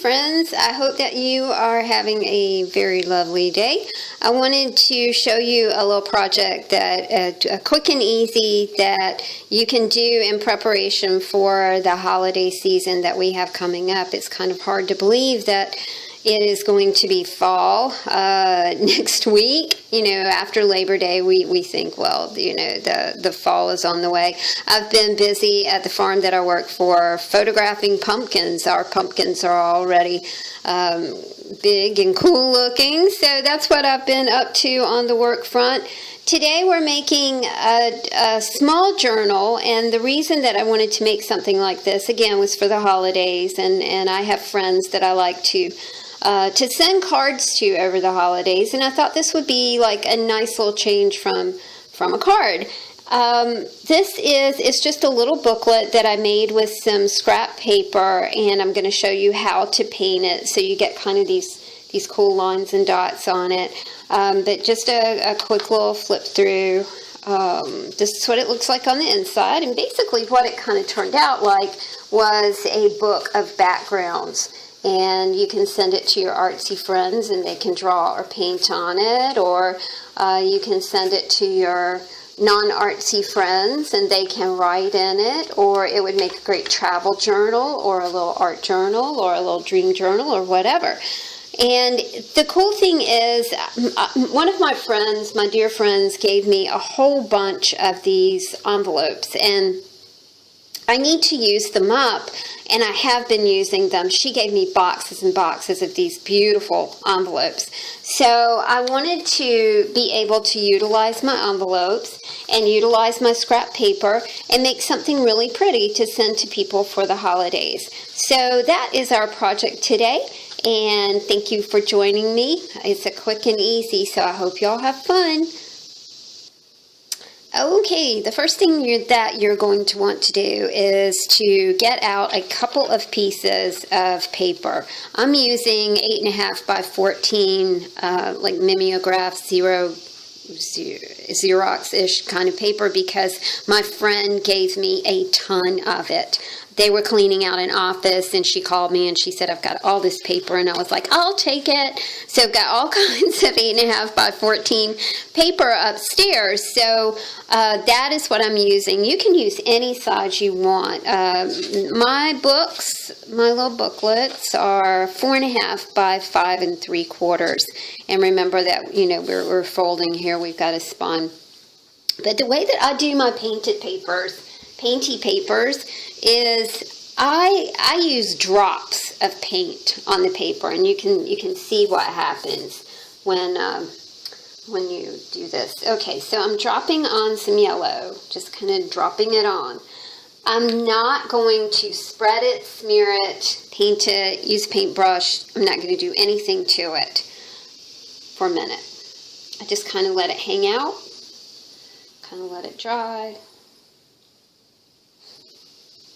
friends. I hope that you are having a very lovely day. I wanted to show you a little project that quick and easy that you can do in preparation for the holiday season that we have coming up. It's kind of hard to believe that it is going to be fall next week. You know, after Labor Day, we think, well, you know, the fall is on the way. I've been busy at the farm that I work for photographing pumpkins. Our pumpkins are already big and cool looking, so that's what I've been up to on the work front. Today we're making a small journal, and the reason that I wanted to make something like this, again, was for the holidays, and I have friends that I like to send cards to over the holidays, and I thought this would be like a nice little change from a card. It's just a little booklet that I made with some scrap paper, and I'm going to show you how to paint it so you get kind of these cool lines and dots on it. But just a quick little flip through. This is what it looks like on the inside, and basically what it kind of turned out like was a book of backgrounds. And you can send it to your artsy friends and they can draw or paint on it, or you can send it to your non-artsy friends and they can write in it, or it would make a great travel journal or a little art journal or a little dream journal or whatever. And the cool thing is, one of my friends, my dear friends, gave me a whole bunch of these envelopes, and I need to use them up, and I have been using them. She gave me boxes and boxes of these beautiful envelopes. So I wanted to be able to utilize my envelopes and utilize my scrap paper and make something really pretty to send to people for the holidays. So that is our project today, and thank you for joining me. It's a quick and easy, so I hope y'all have fun. Okay, the first thing that you're going to want to do is to get out a couple of pieces of paper. I'm using 8.5 by 14, like mimeograph, Xerox-ish kind of paper, because my friend gave me a ton of it. They were cleaning out an office, and she called me and she said, I've got all this paper, and I was like, I'll take it. So I've got all kinds of 8.5 by 14 paper upstairs. So that is what I'm using. You can use any size you want. My books, my little booklets, are 4.5 by 5 3/4. And remember that, you know, we're folding here. We've got a spun. But the way that I do my painty papers, is I use drops of paint on the paper, and you can see what happens when you do this. Okay, so I'm dropping on some yellow, just kind of dropping it on. I'm not going to spread it, smear it, paint it, use a paintbrush. I'm not going to do anything to it for a minute. I just kind of let it hang out, kind of let it dry.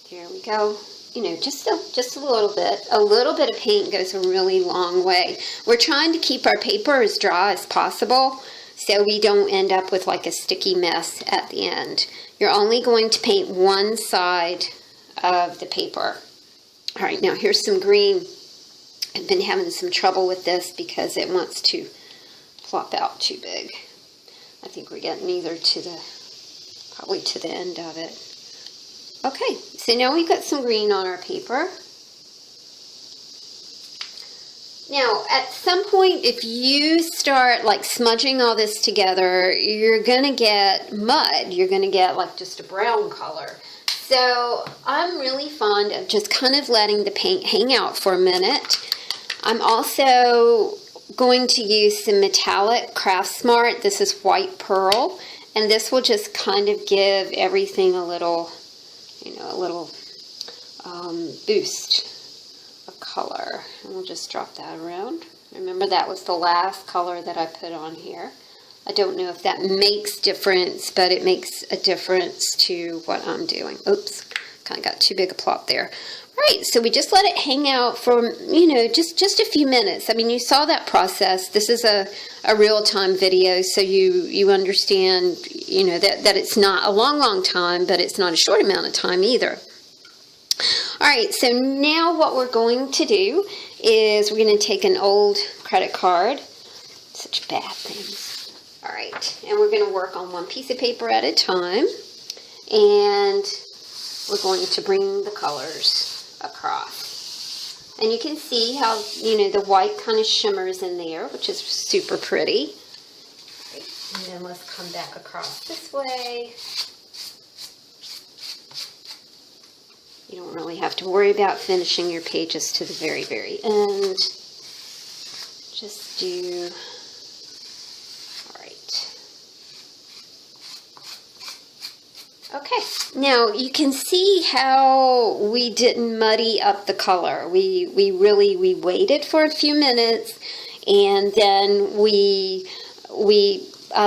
There we go. You know, just a little bit. A little bit of paint goes a really long way. We're trying to keep our paper as dry as possible so we don't end up with like a sticky mess at the end. You're only going to paint one side of the paper. All right, now here's some green. I've been having some trouble with this because it wants to plop out too big. I think we're getting probably to the end of it. Okay, so now we've got some green on our paper. Now, at some point, if you start like smudging all this together, you're going to get mud. You're going to get like just a brown color. So I'm really fond of just kind of letting the paint hang out for a minute. I'm also going to use some metallic Craft Smart. This is white pearl, and this will just kind of give everything a little, you know, a little boost of color. And we'll just drop that around. Remember, that was the last color that I put on here. I don't know if that makes difference, but it makes a difference to what I'm doing. Oops, kind of got too big a plop there. Right, so we just let it hang out for, you know, just a few minutes. I mean, you saw that process. This is a real-time video, so you understand, you know, that it's not a long time, but it's not a short amount of time either. All right, so now what we're going to do is we're going to take an old credit card. Such bad things. All right, and we're going to work on one piece of paper at a time. And we're going to bring the colors across. And you can see how, you know, the white kind of shimmers in there, which is super pretty. Right. And then let's come back across this way. You don't really have to worry about finishing your pages to the very, very end. Just do, all right. Okay, now you can see how we didn't muddy up the color. We waited for a few minutes, and then we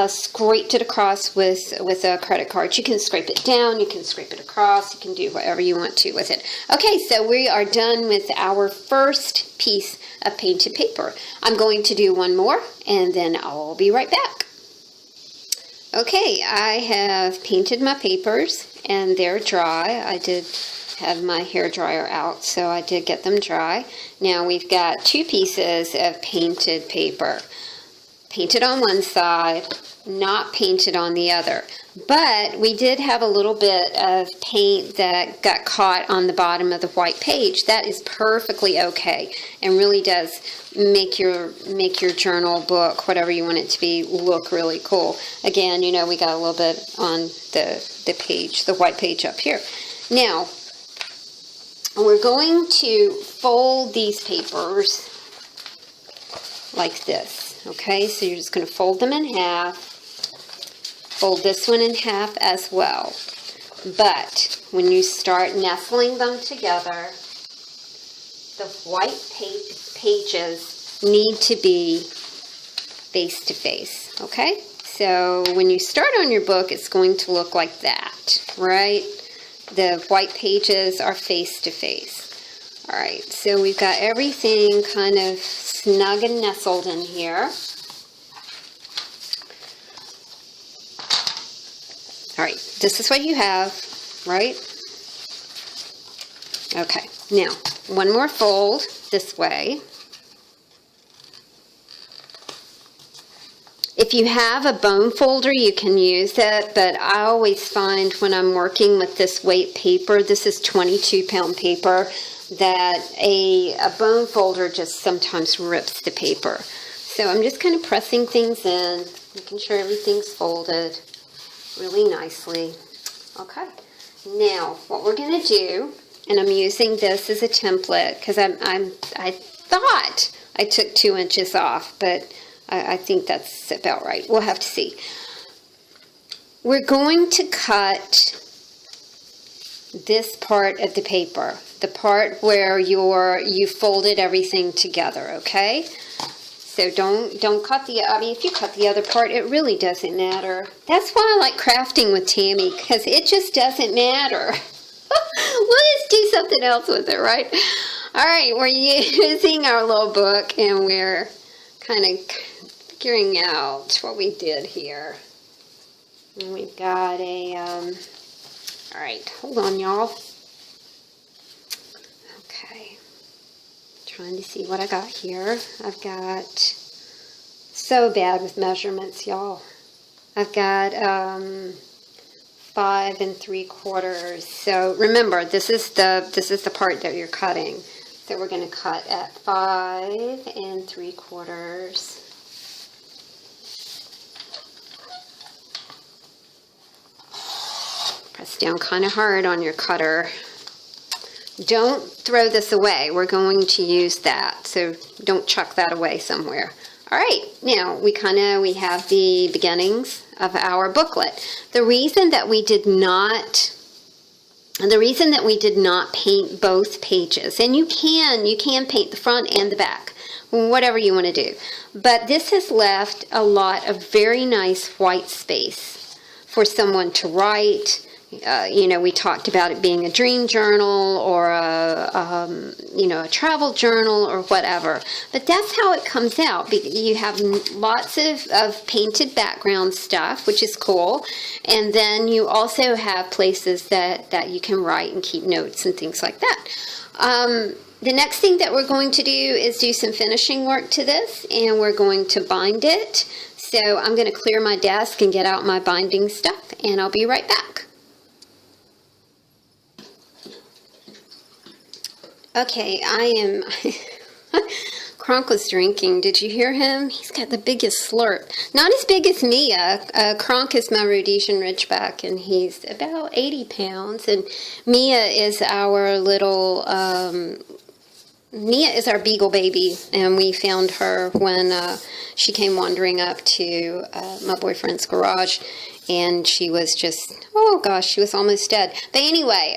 scraped it across with a credit card. You can scrape it down, you can scrape it across, you can do whatever you want to with it. Okay, so we are done with our first piece of painted paper. I'm going to do one more, and then I'll be right back. Okay, I have painted my papers, and they're dry. I did have my hair dryer out, so I did get them dry. Now we've got two pieces of painted paper. Painted on one side, not painted on the other. But we did have a little bit of paint that got caught on the bottom of the white page. That is perfectly okay, and really does make your journal, book, whatever you want it to be, look really cool. Again, you know, we got a little bit on the page, the white page up here. Now, we're going to fold these papers like this. Okay, so you're just going to fold them in half, fold this one in half as well. But when you start nestling them together, the white pages need to be face to face, okay? So when you start on your book, it's going to look like that, right? The white pages are face to face. All right, so we've got everything kind of snug and nestled in here. All right, this is what you have, right? Okay, now one more fold this way. If you have a bone folder, you can use it, but I always find when I'm working with this weight paper, this is 22-pound paper, that a bone folder just sometimes rips the paper. So I'm just kind of pressing things in, making sure everything's folded really nicely. Okay, now what we're going to do, and I'm using this as a template because I thought I took 2 inches off, but I think that's about right. We'll have to see. We're going to cut this part of the paper, the part where you folded everything together, okay? So don't cut I mean, if you cut the other part, it really doesn't matter. That's why I like crafting with Tammy, because it just doesn't matter. We'll just do something else with it, right? All right, we're using our little book, and we're kind of figuring out what we did here. And we've got a, all right, hold on, y'all. Okay, trying to see what I got here. I've got, so bad with measurements, y'all. I've got 5 3/4. So remember, this is the part that you're cutting. So we're going to cut at 5 3/4. Press down kind of hard on your cutter. Don't throw this away. We're going to use that, so don't chuck that away somewhere. All right, now we have the beginnings of our booklet. The reason that we did not paint both pages, and you can paint the front and the back, whatever you want to do, but this has left a lot of very nice white space for someone to write. You know, we talked about it being a dream journal or a travel journal or whatever. But that's how it comes out. You have lots of painted background stuff, which is cool. And then you also have places that you can write and keep notes and things like that. The next thing that we're going to do is do some finishing work to this, and we're going to bind it. So I'm going to clear my desk and get out my binding stuff, and I'll be right back. Okay, Kronk was drinking. Did you hear him? He's got the biggest slurp. Not as big as Mia. Kronk is my Rhodesian Ridgeback, and he's about 80 pounds. And Mia is our little, Mia is our beagle baby, and we found her when she came wandering up to my boyfriend's garage. And she was just, oh gosh, she was almost dead. But anyway,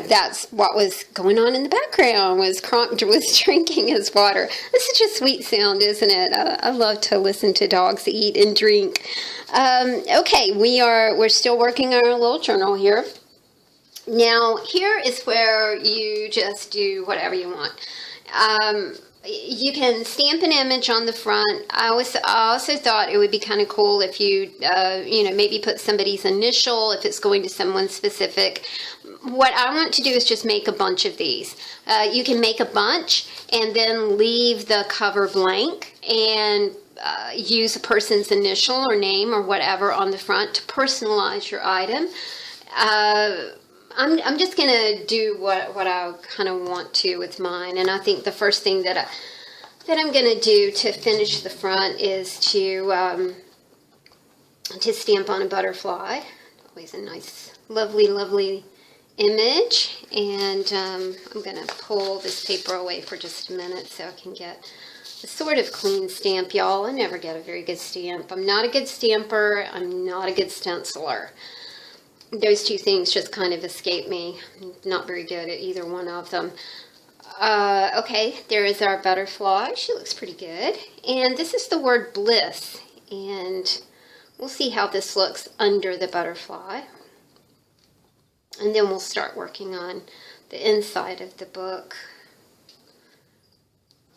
that's what was going on in the background, was Kronk was drinking his water. It's such a sweet sound, isn't it? I love to listen to dogs eat and drink. Okay, we're still working on our little journal here. Now, here is where you just do whatever you want. You can stamp an image on the front. I also thought it would be kind of cool if you, maybe put somebody's initial, if it's going to someone specific. What I want to do is just make a bunch of these. You can make a bunch and then leave the cover blank and use a person's initial or name or whatever on the front to personalize your item. I'm just going to do what I kind of want to with mine, and I think the first thing that I'm going to do to finish the front is to stamp on a butterfly. Always a nice, lovely, lovely image. And I'm going to pull this paper away for just a minute so I can get a sort of clean stamp, y'all. I never get a very good stamp. I'm not a good stamper. I'm not a good stenciler. Those two things just kind of escape me. I'm not very good at either one of them. Okay, there is our butterfly. She looks pretty good. And this is the word bliss. And we'll see how this looks under the butterfly. And then we'll start working on the inside of the book.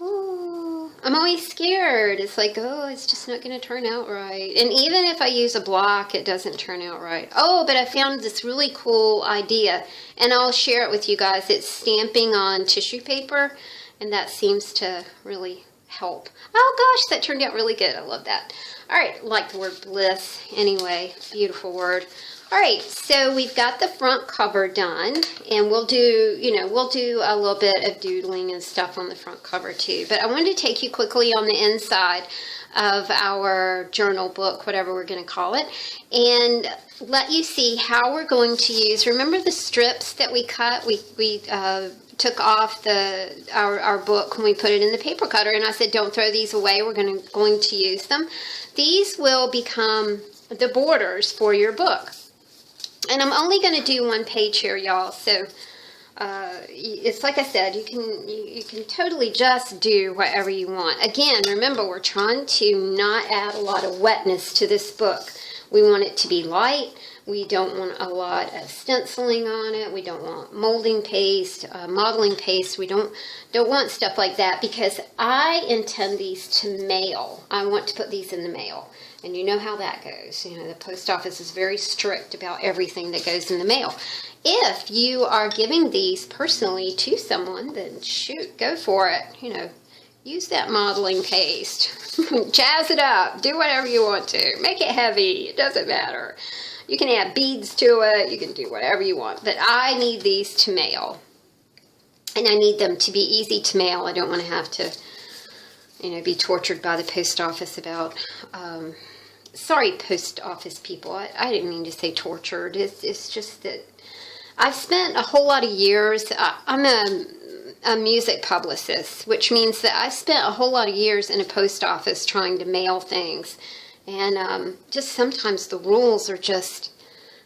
Oh, I'm always scared. It's like, oh, it's just not going to turn out right. And even if I use a block, it doesn't turn out right. Oh, but I found this really cool idea, and I'll share it with you guys. It's stamping on tissue paper, and that seems to really help. Oh gosh, that turned out really good. I love that. All right, like the word bliss. Anyway, beautiful word. All right, so we've got the front cover done, and we'll do a little bit of doodling and stuff on the front cover too. But I wanted to take you quickly on the inside of our journal book, whatever we're going to call it, and let you see how we're going to use. Remember the strips that we cut? We took off our book when we put it in the paper cutter, and I said, don't throw these away. We're going to use them. These will become the borders for your book. And I'm only going to do one page here, y'all. So it's like I said, you can totally just do whatever you want. Again, remember, we're trying to not add a lot of wetness to this book. We want it to be light. We don't want a lot of stenciling on it. We don't want molding paste, modeling paste. We don't want stuff like that, because I intend these to mail. I want to put these in the mail. And you know how that goes. You know, the post office is very strict about everything that goes in the mail. If you are giving these personally to someone, then shoot, go for it. You know, use that modeling paste. Jazz it up. Do whatever you want to. Make it heavy. It doesn't matter. You can add beads to it. You can do whatever you want. But I need these to mail. And I need them to be easy to mail. I don't want to have to, be tortured by the post office about... sorry, post office people. I didn't mean to say tortured. It's just that I've spent a whole lot of years. I'm a music publicist, which means that I've spent a whole lot of years in a post office trying to mail things. And just sometimes the rules are just,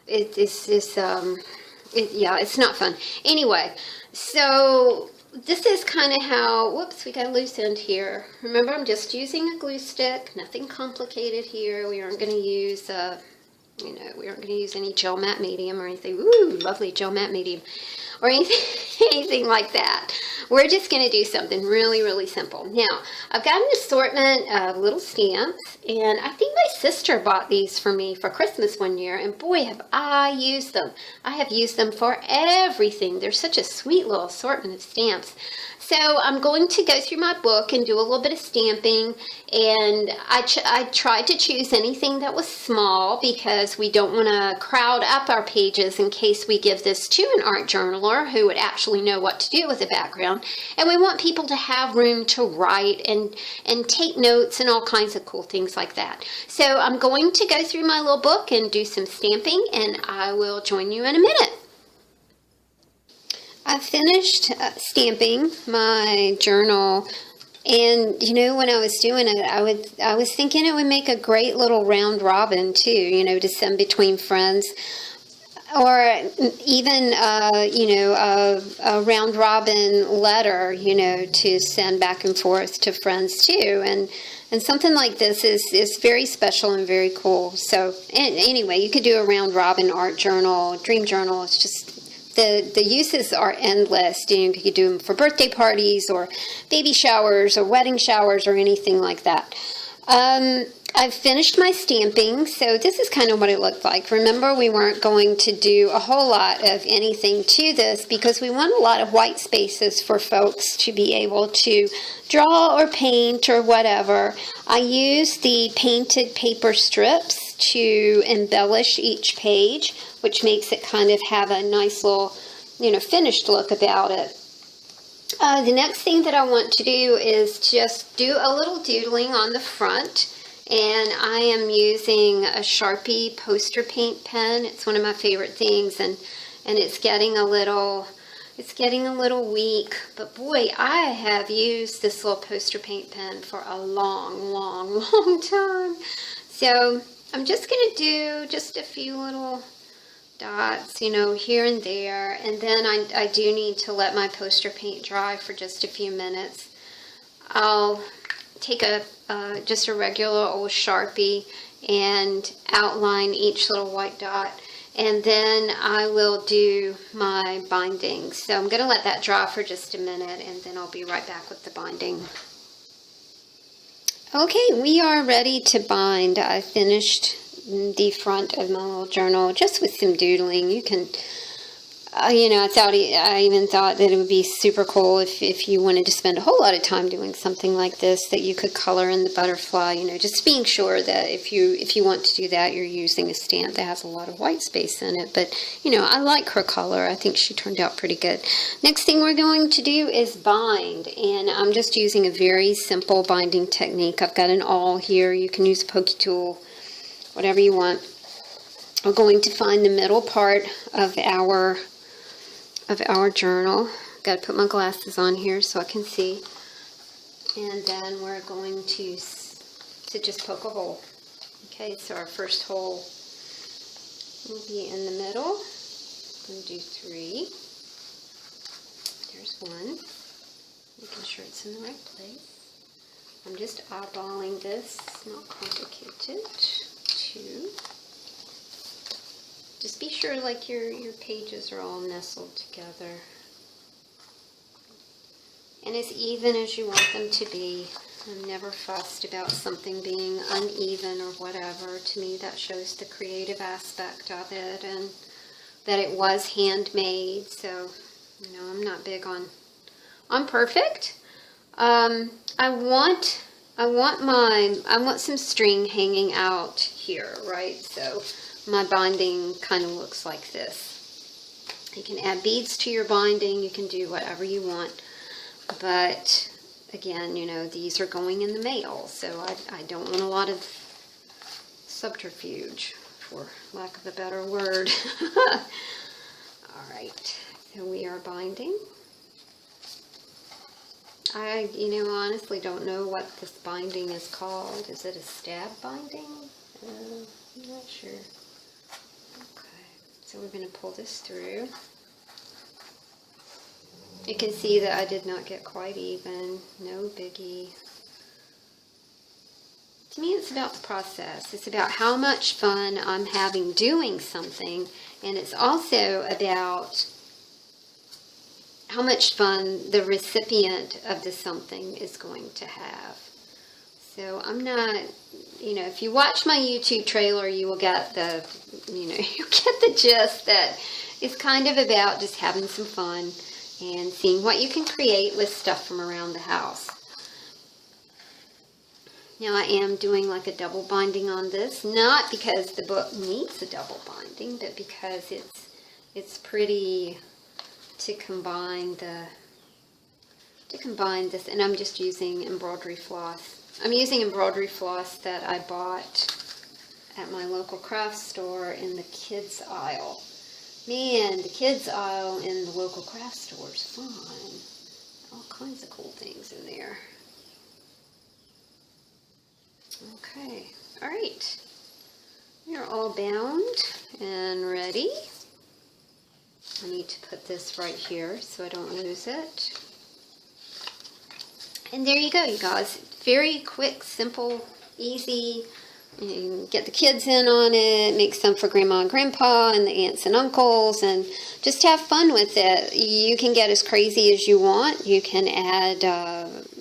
it's not fun. Anyway, so... this is kind of how, whoops, we got a loose end here. Remember, I'm just using a glue stick, nothing complicated here. We aren't going to use, we aren't going to use any gel matte medium or anything. Ooh, lovely gel matte medium. Or anything like that. We're just going to do something really, really simple. Now, I've got an assortment of little stamps, and I think my sister bought these for me for Christmas one year, and boy, have I used them. I have used them for everything. They're such a sweet little assortment of stamps. So I'm going to go through my book and do a little bit of stamping, and I tried to choose anything that was small because we don't want to crowd up our pages in case we give this to an art journaler who would actually know what to do with the background. And we want people to have room to write and take notes and all kinds of cool things like that. So I'm going to go through my little book and do some stamping, and I will join you in a minute. I finished stamping my journal, and you know, when I was doing it, I was thinking it would make a great little round robin too, you know, to send between friends, or even you know, a round robin letter, you know, to send back and forth to friends too, and something like this is very special and very cool. So anyway, you could do a round robin art journal, dream journal. It's just the uses are endless. You could do them for birthday parties or baby showers or wedding showers or anything like that. I've finished my stamping, so this is kind of what it looked like. Remember, we weren't going to do a whole lot of anything to this because we want a lot of white spaces for folks to be able to draw or paint or whatever. I used the painted paper strips to embellish each page, which makes it kind of have a nice little, you know, finished look about it. The next thing that I want to do is just do a little doodling on the front, and I am using a Sharpie poster paint pen. It's one of my favorite things, and it's getting a little weak, but boy, I have used this little poster paint pen for a long time. So I'm just going to do just a few little dots, you know, here and there, and then I do need to let my poster paint dry for just a few minutes. I'll take just a regular old Sharpie and outline each little white dot, and then I will do my binding. So I'm going to let that dry for just a minute, and then I'll be right back with the binding. Okay, we are ready to bind. I finished the front of my little journal just with some doodling. You can, you know, I even thought that it would be super cool if you wanted to spend a whole lot of time doing something like this, that you could color in the butterfly, you know, just being sure that if you want to do that, you're using a stamp that has a lot of white space in it. But, you know, I like her color. I think she turned out pretty good. Next thing we're going to do is bind, and I'm just using a very simple binding technique. I've got an awl here. You can use a pokey tool, whatever you want. We're going to find the middle part of our journal. Got to put my glasses on here so I can see. And then we're going to just poke a hole. Okay, so our first hole will be in the middle. I'm going to do 3. There's 1. Making sure it's in the right place. I'm just eyeballing this, not complicated. 2. Just be sure like your pages are all nestled together and as even as you want them to be. I'm never fussed about something being uneven or whatever. To me, that shows the creative aspect of it and that it was handmade. So, you know, I'm not big on perfect. I want some string hanging out here, right? So my binding kind of looks like this. You can add beads to your binding. You can do whatever you want. But again, you know, these are going in the mail, so I don't want a lot of subterfuge, for lack of a better word. All right, so we are binding. I, you know, honestly don't know what this binding is called. Is it a stab binding? I'm not sure. Okay, so we're going to pull this through. You can see that I did not get quite even. No biggie. To me, it's about the process. It's about how much fun I'm having doing something, and it's also about how much fun the recipient of the something is going to have. So I'm not, you know, if you watch my YouTube trailer, you will get the, you know, you get the gist that it's kind of about just having some fun and seeing what you can create with stuff from around the house. Now I am doing like a double binding on this, not because the book needs a double binding, but because it's pretty to combine this, and I'm just using embroidery floss. I'm using embroidery floss that I bought at my local craft store in the kids aisle. Man, the kids aisle in the local craft store is fun. All kinds of cool things in there. Okay, all right. We're all bound and ready. I need to put this right here so I don't lose it. And there you go, you guys. Very quick, simple, easy. You can get the kids in on it, make some for Grandma and Grandpa and the aunts and uncles, and just have fun with it. You can get as crazy as you want. You can add,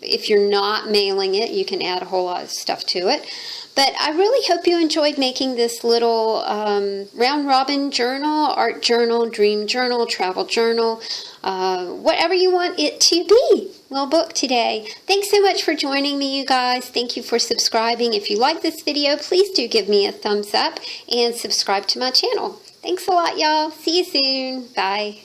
if you're not mailing it, you can add a whole lot of stuff to it. But I really hope you enjoyed making this little round-robin journal, art journal, dream journal, travel journal, whatever you want it to be. Little book today. Thanks so much for joining me, you guys. Thank you for subscribing. If you like this video, please do give me a thumbs up and subscribe to my channel. Thanks a lot, y'all. See you soon. Bye.